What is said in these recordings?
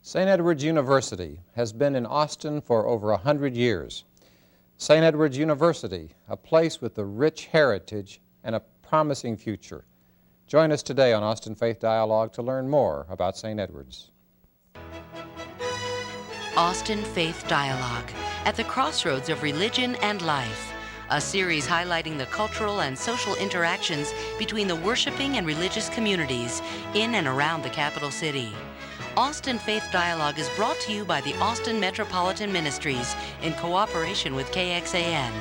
St. Edward's University has been in Austin for over 100 years. St. Edward's University, a place with a rich heritage and a promising future. Join us today on Austin Faith Dialogue to learn more about St. Edward's. Austin Faith Dialogue, at the crossroads of religion and life. A series highlighting the cultural and social interactions between the worshiping and religious communities in and around the capital city. Austin Faith Dialogue is brought to you by the Austin Metropolitan Ministries in cooperation with KXAN.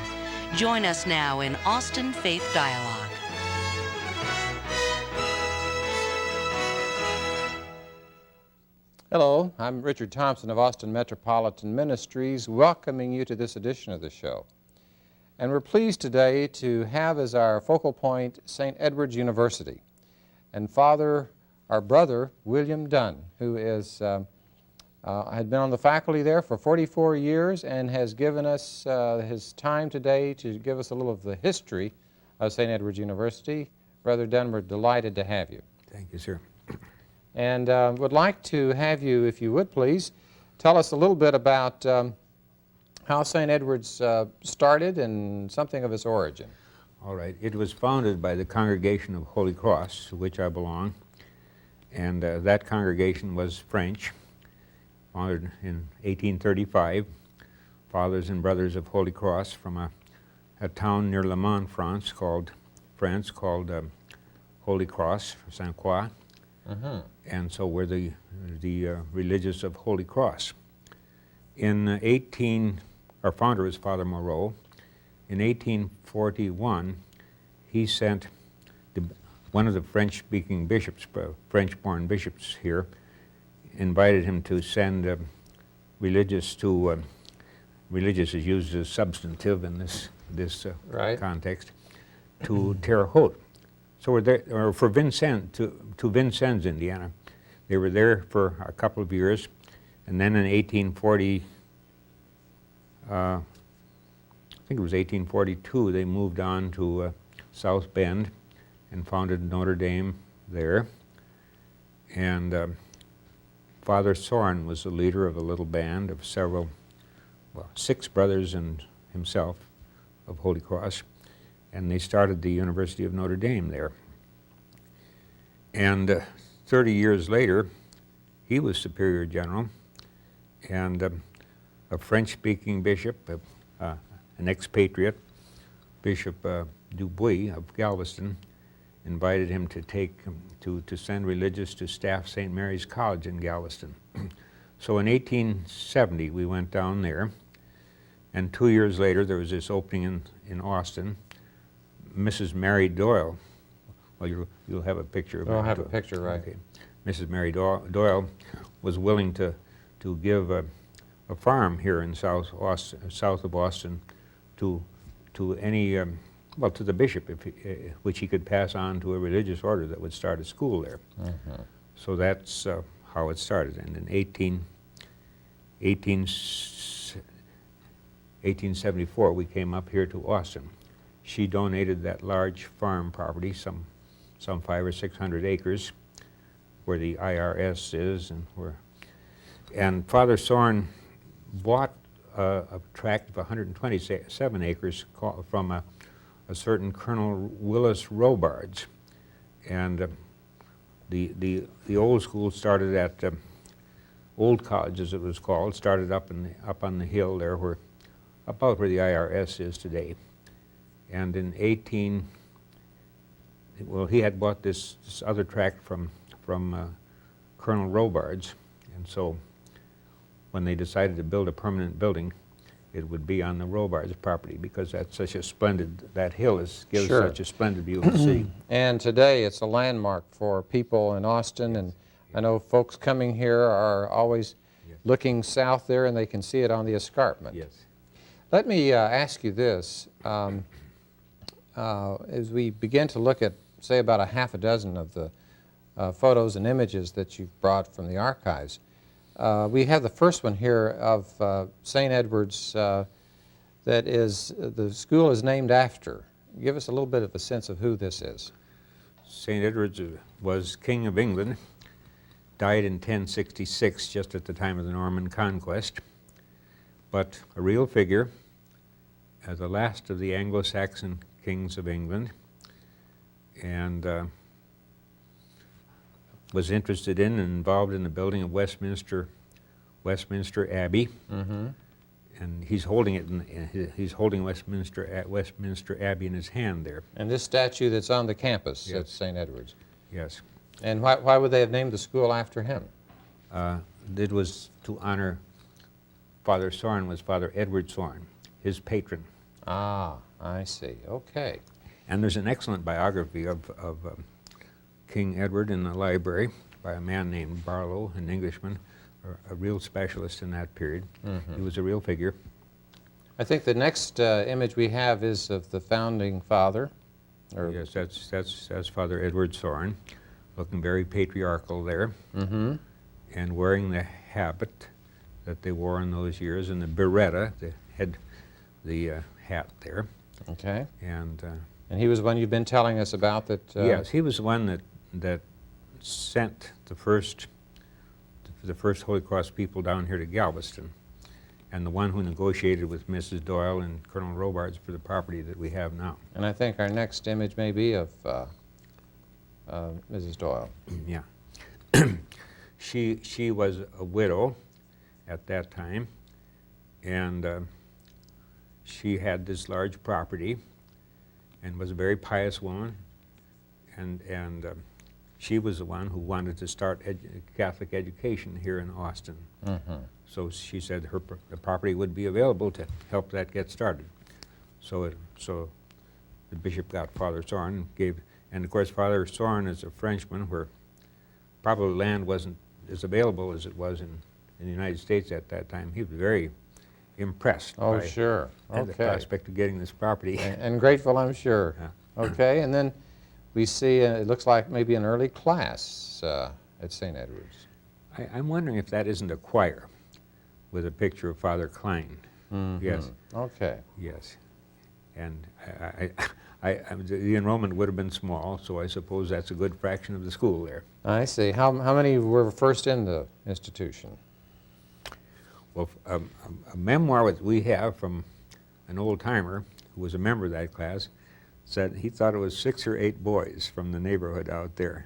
Join us now in Austin Faith Dialogue. Hello, I'm Richard Thompson of Austin Metropolitan Ministries, welcoming you to this edition of the show. And we're pleased today to have as our focal point St. Edward's University and our brother, William Dunn, who had been on the faculty there for 44 years and has given us his time today to give us a little of the history of St. Edward's University. Brother Dunn, we're delighted to have you. Thank you, sir. And would like to have you, if you would please, tell us a little bit about how St. Edward's started and something of its origin. All right. It was founded by the Congregation of Holy Cross, to which I belong. And that congregation was French, founded in 1835. Fathers and Brothers of Holy Cross from a town near Le Mans, France, called Holy Cross, Saint Croix. And so we're the religious of Holy Cross. Our founder was Father Moreau. In 1841, he sent one of the French-speaking bishops, French-born bishops here, invited him to send religious to, religious is used as substantive in this Right. context, to Terre Haute. So we're there, or for Vincennes, to Vincennes, Indiana. They were there for a couple of years, and then in 1840, I think it was 1842, they moved on to South Bend and founded Notre Dame there. And Father Soren was the leader of a little band of six brothers and himself of Holy Cross, and they started the University of Notre Dame there. And 30 years later, he was Superior General, and a French-speaking bishop, an expatriate, Bishop Dubuis of Galveston, invited him to send religious to staff St. Mary's College in Galveston. So in 1870, we went down there, and 2 years later, there was this opening in Austin. Mrs. Mary Doyle, well, you'll have a picture of her. I'll have a picture, right. Okay. Mrs. Mary Doyle was willing to give a farm here in south of Austin to any to the bishop, which he could pass on to a religious order that would start a school there. So that's how it started. And in 1874, we came up here to Austin. She donated that large farm property, some 500 or 600 acres, where the IRS is, and Father Soren bought a tract of 127 acres from a certain Colonel Willis Robards, and the old school started at Old College, as it was called, started up on the hill there, about where the IRS is today. And in he had bought this other tract from Colonel Robards, and so when they decided to build a permanent building, it would be on the Robards property, because that's such a splendid, that hill gives Sure. such a splendid view of the sea. And today it's a landmark for people in Austin, and I know folks coming here are always looking south there, and they can see it on the escarpment. Yes. Let me ask you this. As we begin to look at, say, about a half a dozen of the photos and images that you've brought from the archives, we have the first one here of St. Edward's that is, the school is named after. Give us a little bit of a sense of who this is. St. Edward's was King of England, died in 1066, just at the time of the Norman Conquest, but a real figure, the last of the Anglo-Saxon kings of England, and was interested in and involved in the building of Westminster Abbey. And he's holding it. He's holding Westminster Abbey in his hand there. And this statue that's on the campus Yes. at St. Edward's. Yes. And why would they have named the school after him? It was to honor Father Sorin, was Father Edward Sorin, his patron. Ah, I see. Okay. And there's an excellent biography of King Edward in the library by a man named Barlow, an Englishman, a real specialist in that period. He was a real figure. I think the next image we have is of the founding father. Yes, that's Father Edward Sorin, looking very patriarchal there, and wearing the habit that they wore in those years, and the biretta, the hat there. Okay. And he was one you've been telling us about that... yes, he was the one that sent the first Holy Cross people down here to Galveston, and the one who negotiated with Mrs. Doyle and Colonel Robards for the property that we have now. And I think our next image may be of Mrs. Doyle. Yeah. She was a widow at that time, and she had this large property and was a very pious woman, and she was the one who wanted to start Catholic education here in Austin. So she said the property would be available to help that get started. So the bishop got Father Sorin, and of course Father Sorin is a Frenchman, where probably land wasn't as available as it was in the United States at that time. He was very impressed Oh, by sure. the Okay. prospect of getting this property. And grateful, I'm sure. Yeah. Okay, and then we see, it looks like maybe an early class at St. Edward's. I'm wondering if that isn't a choir with a picture of Father Klein. Yes, Okay. yes. And the enrollment would have been small, so I suppose that's a good fraction of the school there. I see. How many were first in the institution? Well, a memoir that we have from an old-timer who was a member of that class said he thought it was 6 or 8 boys from the neighborhood out there.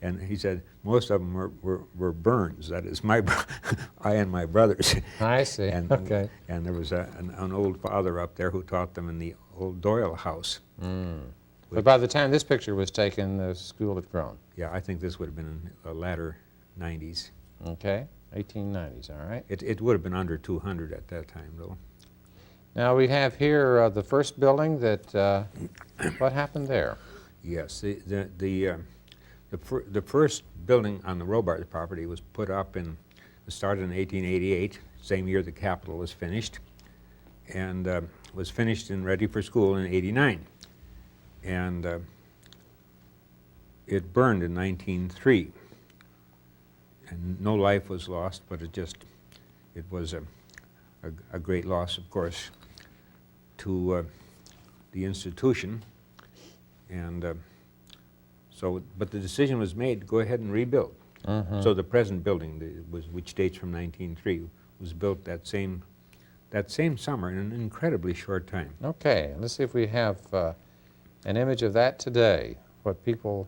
And he said most of them were Burns, that is, I and my brothers. I see. And, Okay. and there was an old father up there who taught them in the old Doyle house. But by the time this picture was taken, the school had grown. Yeah, I think this would have been in the latter 90s. Okay, 1890s, all right. It would have been under 200 at that time, though. Now we have here the first building that, what happened there? Yes, the first building on the Robards property was put up started in 1888, same year the Capitol was finished, and was finished and ready for school in 89. And it burned in 1903. And no life was lost, but it was a great loss, of course, to the institution. And but the decision was made to go ahead and rebuild. So the present building, which dates from 1903, was built that same summer in an incredibly short time. Okay, let's see if we have an image of that today, what people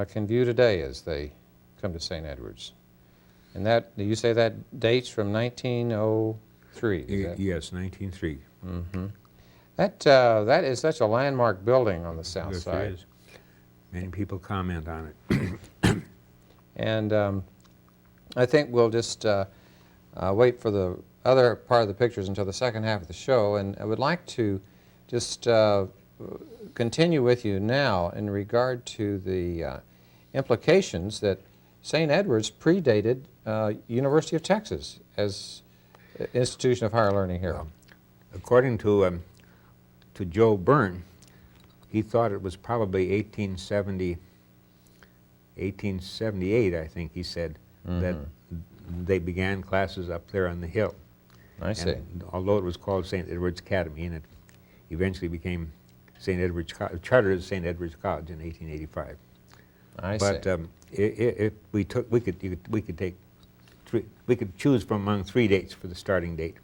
can view today as they come to St. Edward's. And that, you say that dates from 1903? Yes, 1903. That is such a landmark building on the south Yes, side. it is. Many people comment on it. And I think we'll just wait for the other part of the pictures until the second half of the show, and I would like to just continue with you now in regard to the implications that St. Edward's predated University of Texas as an institution of higher learning here. According to Joe Byrne, he thought it was probably 1878, I think he said, that they began classes up there on the hill. I see. And although it was called St. Edward's Academy, and it eventually became St. Edward's chartered as St. Edward's College in 1885. I But see. if we took, we could take three. We could choose from among 3 dates for the starting date.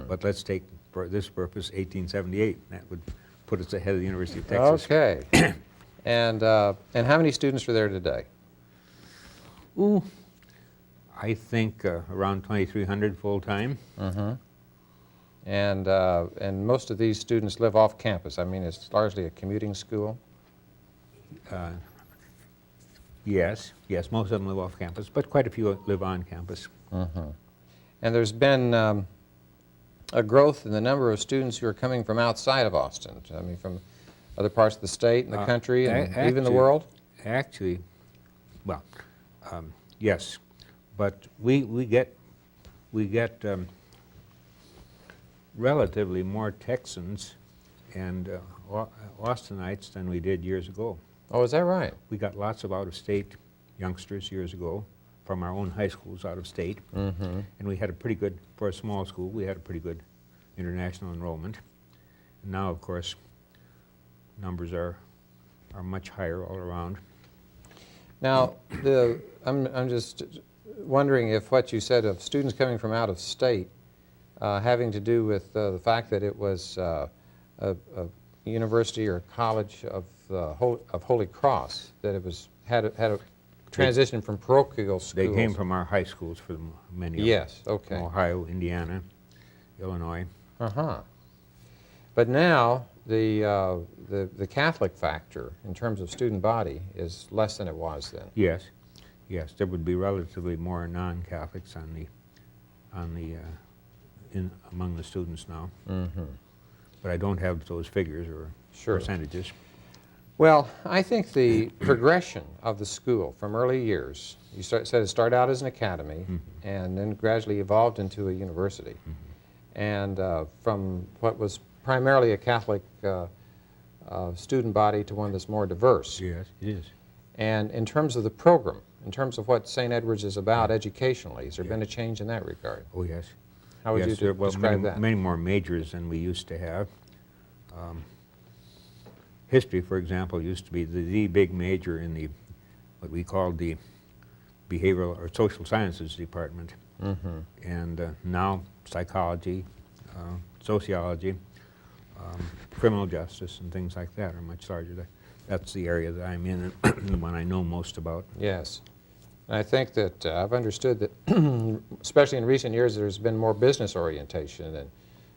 But let's take, for this purpose, 1878. That would put us ahead of the University of Texas. Okay. And how many students are there today? Ooh, I think around 2,300 full time. And most of these students live off campus. I mean, it's largely a commuting school. Yes, most of them live off campus, but quite a few live on campus. And there's been a growth in the number of students who are coming from outside of Austin. I mean, from other parts of the state and the country and even the world? Actually, well, yes, but we get relatively more Texans and Austinites than we did years ago. Oh, is that right? We got lots of out-of-state youngsters years ago from our own high schools out of state, and we had a pretty good, for a small school, we had a pretty good international enrollment. And now, of course, numbers are much higher all around. Now, I'm just wondering if what you said of students coming from out of state having to do with the fact that it was a university or college of Holy Cross, that it was had a transition from parochial schools. They came from our high schools for many of them. Yes, okay. From Ohio, Indiana, Illinois. But now the Catholic factor in terms of student body is less than it was then. Yes, there would be relatively more non-Catholics among the students now. But I don't have those figures or percentages. Well, I think the progression of the school from early years, you said it started out as an academy and then gradually evolved into a university. And from what was primarily a Catholic student body to one that's more diverse. Yes, it is. And in terms of the program, in terms of what St. Edward's is about educationally, has there been a change in that regard? Oh, yes. How would you describe that? Many more majors than we used to have. History, for example, used to be the big major in what we called the behavioral or social sciences department. And now psychology, sociology, criminal justice, and things like that are much larger. That's the area that I'm in and the one I know most about. Yes. And I think that I've understood that, especially in recent years, there's been more business orientation and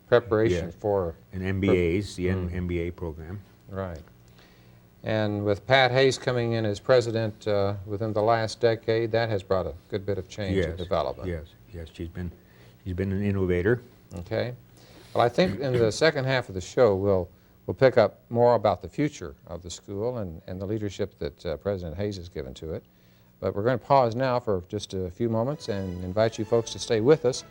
preparation for... And MBAs, the MBA program. Right. And with Pat Hayes coming in as president within the last decade, that has brought a good bit of change and development. Yes, she's been an innovator. Okay. Well, I think in the second half of the show, we'll pick up more about the future of the school and the leadership that President Hayes has given to it. But we're going to pause now for just a few moments and invite you folks to stay with us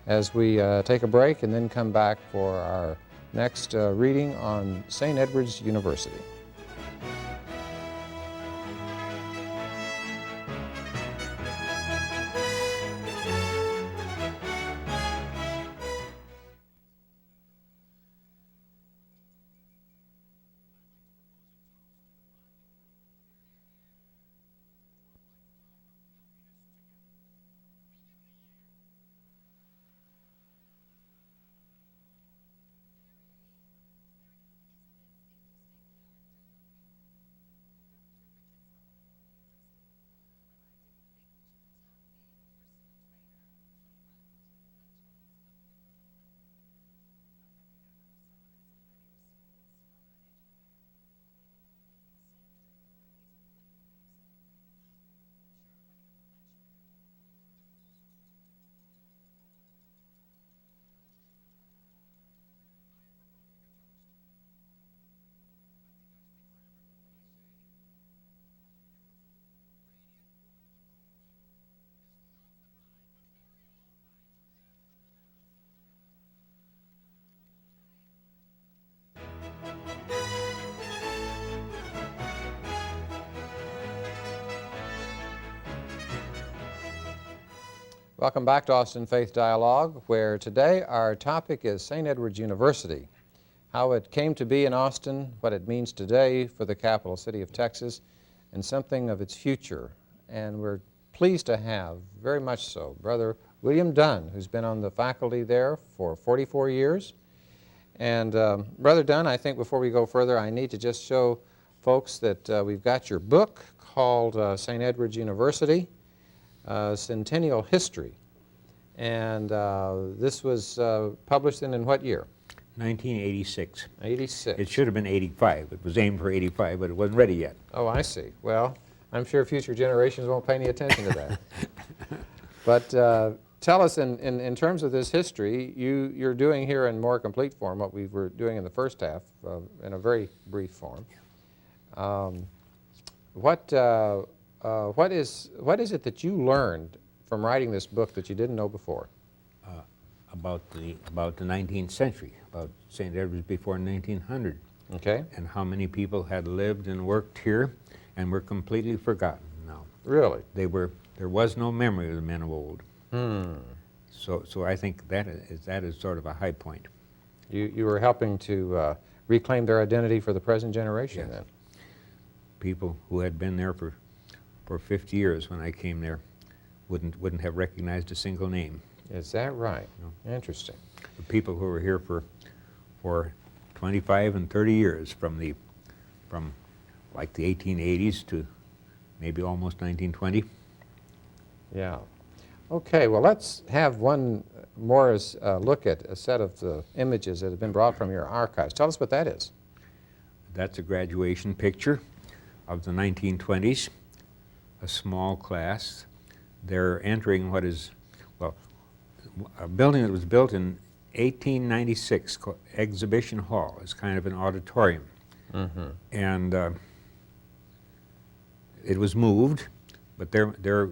as we take a break and then come back for our next reading on St. Edward's University. Welcome back to Austin Faith Dialogue, where today our topic is St. Edward's University, how it came to be in Austin, what it means today for the capital city of Texas, and something of its future. And we're pleased to have, very much so, Brother William Dunn, who's been on the faculty there for 44 years. And Brother Dunn, I think before we go further, I need to just show folks that we've got your book called St. Edward's University, Centennial History. And this was published in what year? 1986. 86. It should have been 85. It was aimed for 85, but it wasn't ready yet. Oh, I see. Well, I'm sure future generations won't pay any attention to that. But tell us, in terms of this history, you're doing here in more complete form what we were doing in the first half, in a very brief form. What is it that you learned from writing this book that you didn't know before? About the 19th century, about St. Edward's before 1900. Okay. And how many people had lived and worked here and were completely forgotten now. Really? There was no memory of the men of old. So I think that is sort of a high point. You were helping to reclaim their identity for the present generation, Yes. then? People who had been there for 50 years when I came there wouldn't have recognized a single name. Is that right? No. Interesting. The people who were here for 25 and 30 years, from like the 1880s to maybe almost 1920. Yeah. Okay, well, let's have one more look at a set of the images that have been brought from your archives. Tell us what that is. That's a graduation picture of the 1920s, a small class. They're entering what is, well, a building that was built in 1896 called Exhibition Hall. It's kind of an auditorium. And it was moved, but they're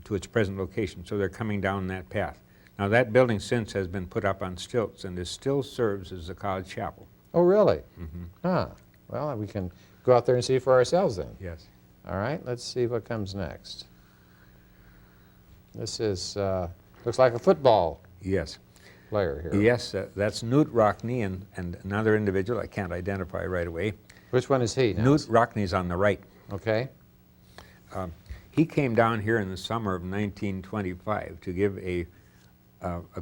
to its present location, so they're coming down that path. Now that building since has been put up on stilts, and it still serves as the college chapel. Oh, really? Ah, well, we can go out there and see for ourselves then. Yes. All right, let's see what comes next. This is, looks like a football Yes. player here. Yes, that's Newt Rockney and another individual I can't identify right away. Which one is he now? Newt Rockney's on the right. Okay. He came down here in the summer of 1925 to give a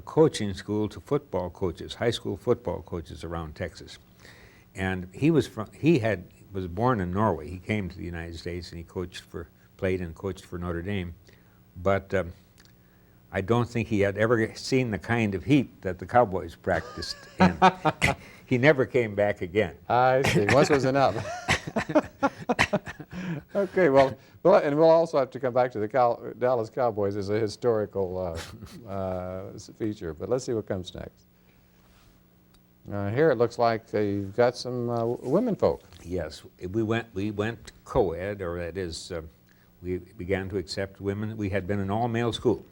coaching school to football coaches, high school football coaches around Texas. And he was born in Norway. He came to the United States and he played and coached for Notre Dame. But I don't think he had ever seen the kind of heat that the Cowboys practiced in. He never came back again. I see. Once was enough. Okay, well, and we'll also have to come back to the Dallas Cowboys as a historical feature, but let's see what comes next. Here it looks like you've got some women folk. Yes, we went co-ed, or that is, we began to accept women. We had been an all-male school,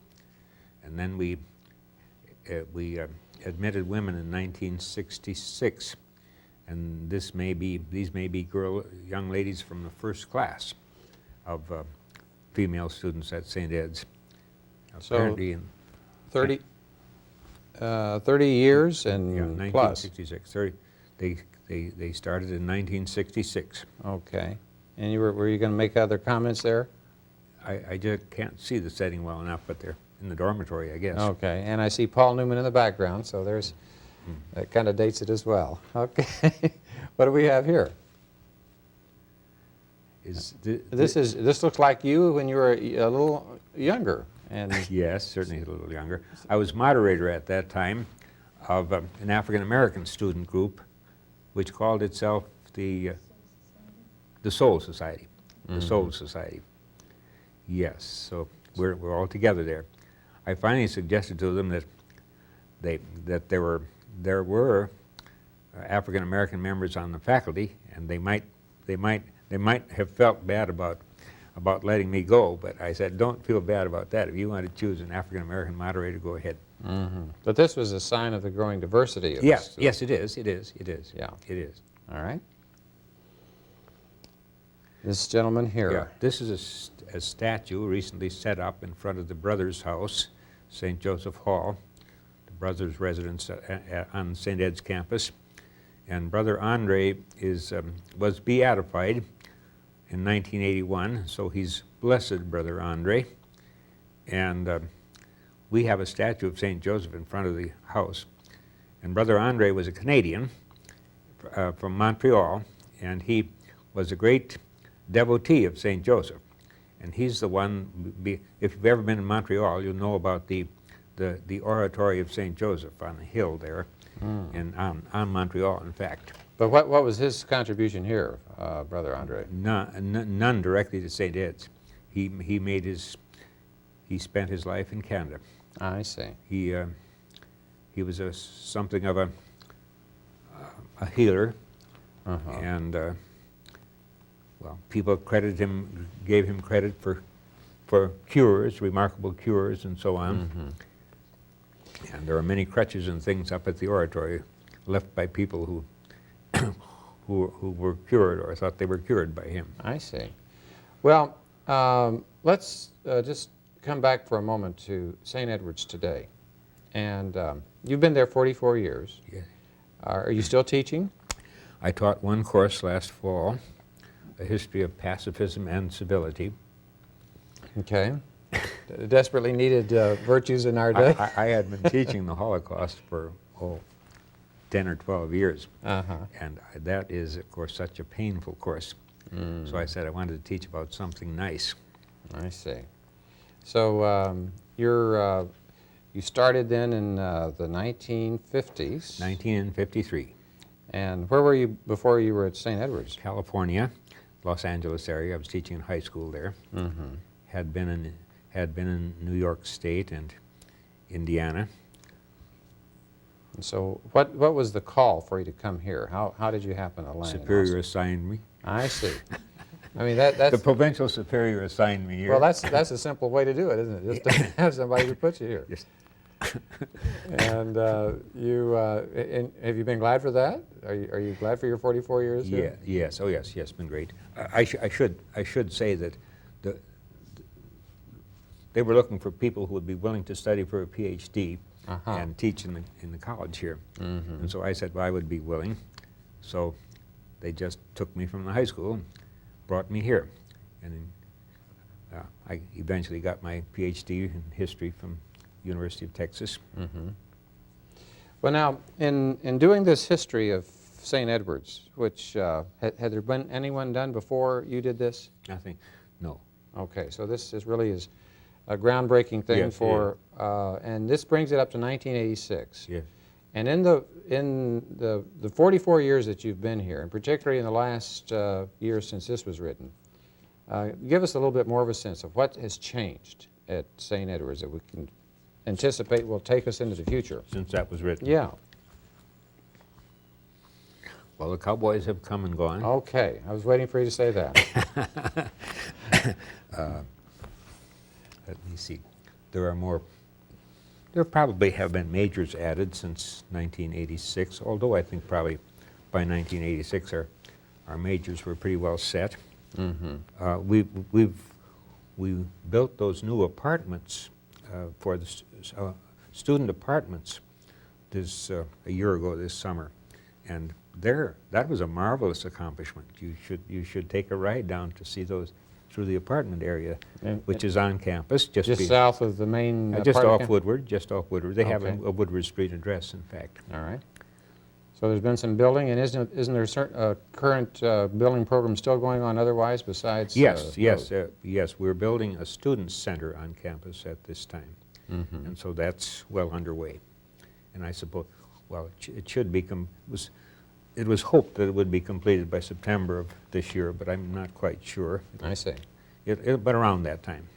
and then we admitted women in 1966. And these may be young ladies from the first class of female students at St. Ed's. So apparently in 30 years and yeah, plus. 1966. They started in 1966. Okay. And were you going to make other comments there? I just can't see the setting well enough, but they're in the dormitory, I guess. Okay. And I see Paul Newman in the background, so there's that kind of dates it as well. Okay. What do we have here? This looks like you when you were a little younger. And yes, certainly a little younger. I was moderator at that time of an African-American student group which called itself the Soul Society. The Soul Society. Yes, so we're all together there. I finally suggested to them that there were African-American members on the faculty, and they might have felt bad about letting me go, but I said, don't feel bad about that. If you want to choose an African-American moderator, go ahead. But this was a sign of the growing diversity of Yes, the yes, it is. Yeah. It is. All right. This gentleman here. Yeah, this is a statue recently set up in front of the Brothers' House, St. Joseph Hall, the Brothers' residence on St. Ed's campus. And Brother Andre was beatified in 1981, so he's blessed, Brother Andre. And we have a statue of St. Joseph in front of the house. And Brother Andre was a Canadian from Montreal, and he was a great devotee of St. Joseph. And he's the one, if you've ever been in Montreal, you'll know about the oratory of St. Joseph on the hill there, on Montreal, in fact. But what was his contribution here, Brother Andre? None directly to St. Ed's. He spent his life in Canada. I see. He was something of a healer, and well, people gave him credit for cures, remarkable cures, and so on. And there are many crutches and things up at the oratory left by people who who were cured or thought they were cured by him. I see. Well, let's just come back for a moment to St. Edward's today. And you've been there 44 years. Yes. Are you still teaching? I taught one course last fall, a history of pacifism and civility. Okay. Desperately needed virtues in our day. I had been teaching the Holocaust for 10 or 12 years, and that is, of course, such a painful course. So I said I wanted to teach about something nice. I see. So you started then in the 1950s. 1953. And where were you before you were at St. Edward's? California, Los Angeles area. I was teaching in high school there. Had been in New York State and Indiana. And so what was the call for you to come here? How did you happen to land? Superior assigned me. I see. I mean, that's... The provincial superior assigned me here. Well, that's a simple way to do it, isn't it? Just to have somebody to put you here. Just And have you been glad for that? Are you glad for your 44 years here? Yeah, yes, oh yes, yes, been great. I should say that they were looking for people who would be willing to study for a PhD and teach in the college here. And so I said, well, I would be willing. So they just took me from the high school and brought me here. And I eventually got my PhD in history from University of Texas. Well, now, in doing this history of St. Edward's, which, had there been anyone done before you did this? Nothing, no. Okay, so this really is a groundbreaking thing Yes, for, and this brings it up to 1986. Yes. And in the 44 years that you've been here, and particularly in the last year since this was written, give us a little bit more of a sense of what has changed at St. Edward's that we can anticipate will take us into the future. Since that was written? Yeah. Well, the cowboys have come and gone. Okay, I was waiting for you to say that. Let me see. There probably have been majors added since 1986, although I think probably by 1986 our majors were pretty well set. We built those new apartments for the student apartments a year ago this summer, and that was a marvelous accomplishment. You should take a ride down to see those through the apartment area, which is on campus, just south of the main. Just off Woodward. Just off Woodward. They have Okay. a Woodward Street address, in fact. All right. So there's been some building, and isn't there a current building program still going on otherwise besides? Yes. We're building a student center on campus at this time, and so that's well underway. And I suppose, well, it should be. It was hoped that it would be completed by September of this year, but I'm not quite sure. I see. But around that time.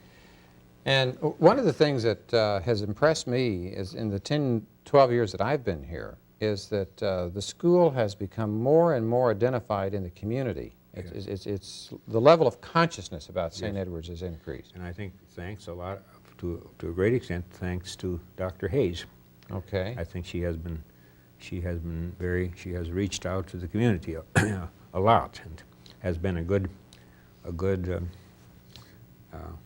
And one of the things that has impressed me is in the 10, 12 years that I've been here is that the school has become more and more identified in the community. It's the level of consciousness about St. Edward's has increased. And I think thanks a lot, to a great extent, thanks to Dr. Hayes. Okay. I think she has reached out to the community a lot, and has been a good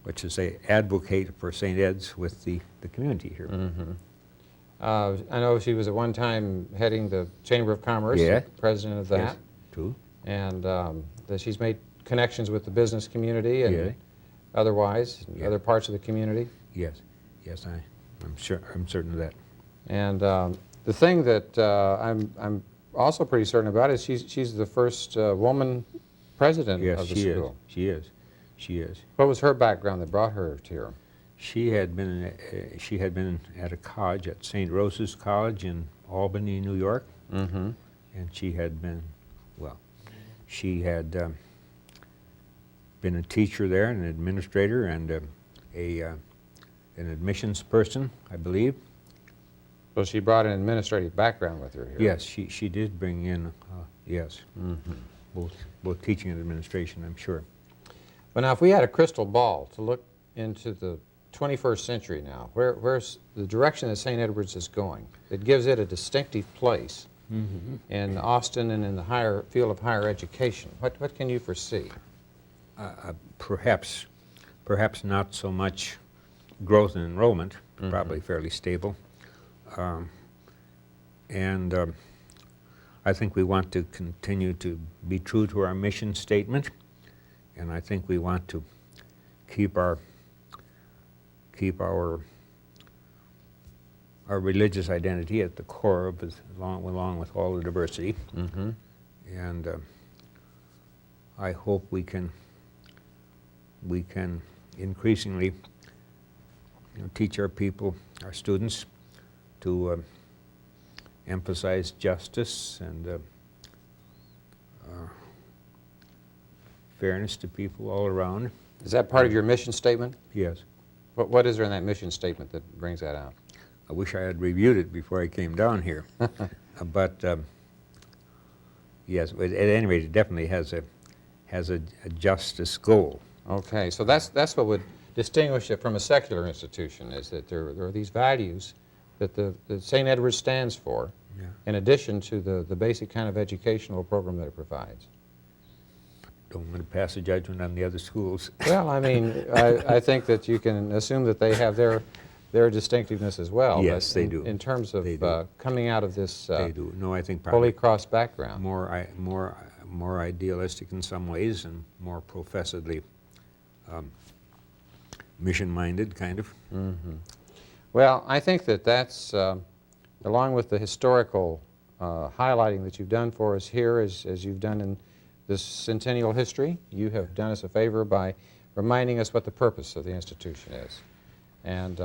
what you say, advocate for St. Ed's with the community here. I know she was at one time heading the Chamber of Commerce, Yeah. president of that. Yes, too. And that she's made connections with the business community and Yeah. otherwise, Yeah. other parts of the community. Yes, yes, I'm sure, I'm certain of that. And the thing that I'm also pretty certain about is she's the first woman president Yes, of the she is. school. She is. She is. What was her background that brought her to here? She had been at a college at St. Rose's College in Albany, New York, Mm-hmm. and she had been, well, she had been a teacher there, an administrator, and an admissions person, I believe. So she brought an administrative background with her here. Yes, she did bring in, yes, Mm-hmm. both teaching and administration, I'm sure. But now, if we had a crystal ball to look into the 21st century now, where's the direction that St. Edward's is going? It gives it a distinctive place in Austin and in the field of higher education. What can you foresee? Perhaps not so much growth in enrollment, probably fairly stable. And I think we want to continue to be true to our mission statement, and I think we want to keep our religious identity at the core of it, along with all the diversity. Mm-hmm. And I hope we can increasingly teach our people, our students, to emphasize justice and fairness to people all around. Is that part of your mission statement? Yes. What is there in that mission statement that brings that out? I wish I had reviewed it before I came down here. But yes, at any rate, it definitely has a justice goal. Okay, so that's what would distinguish it from a secular institution, is that there are these values that that St. Edward's stands for, Yeah. in addition to the basic kind of educational program that it provides. Don't want to pass a judgment on the other schools. Well, I mean, I think that you can assume that they have their distinctiveness as well. Yes, but they in, do. In terms of They do. coming out of this They do. No, I think Holy probably Cross background. more idealistic in some ways and more professedly mission-minded, kind of. Mm-hmm. Well, I think that that's, along with the historical highlighting that you've done for us here, as you've done in this centennial history, you have done us a favor by reminding us what the purpose of the institution is. And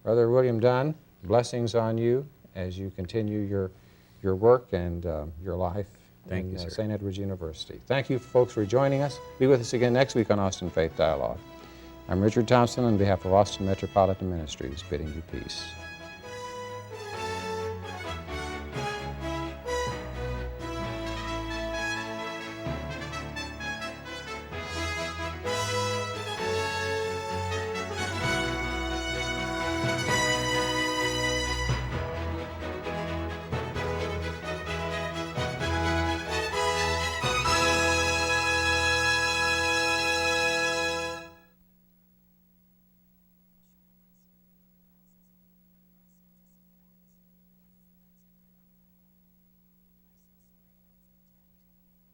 Brother William Dunn, blessings on you as you continue your work and your life Thank in you, sir. St. Edward's University. Thank you, folks, for joining us. Be with us again next week on Austin Faith Dialogue. I'm Richard Thompson on behalf of Austin Metropolitan Ministries, bidding you peace.